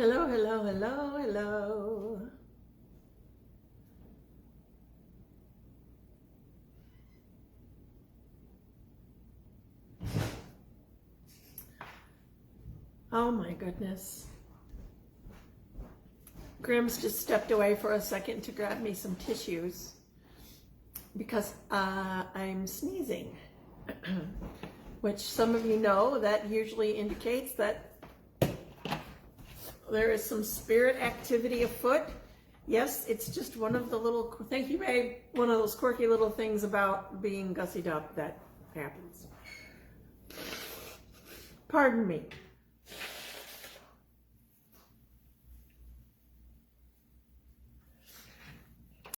Hello, hello, hello, hello. Oh my goodness. Grim's just stepped away for a second to grab me some tissues because I'm sneezing, which some of you know that usually indicates that there is some spirit activity afoot. Yes, it's just one of the little, thank you, babe, one of those quirky little things about being gussied up that happens. Pardon me.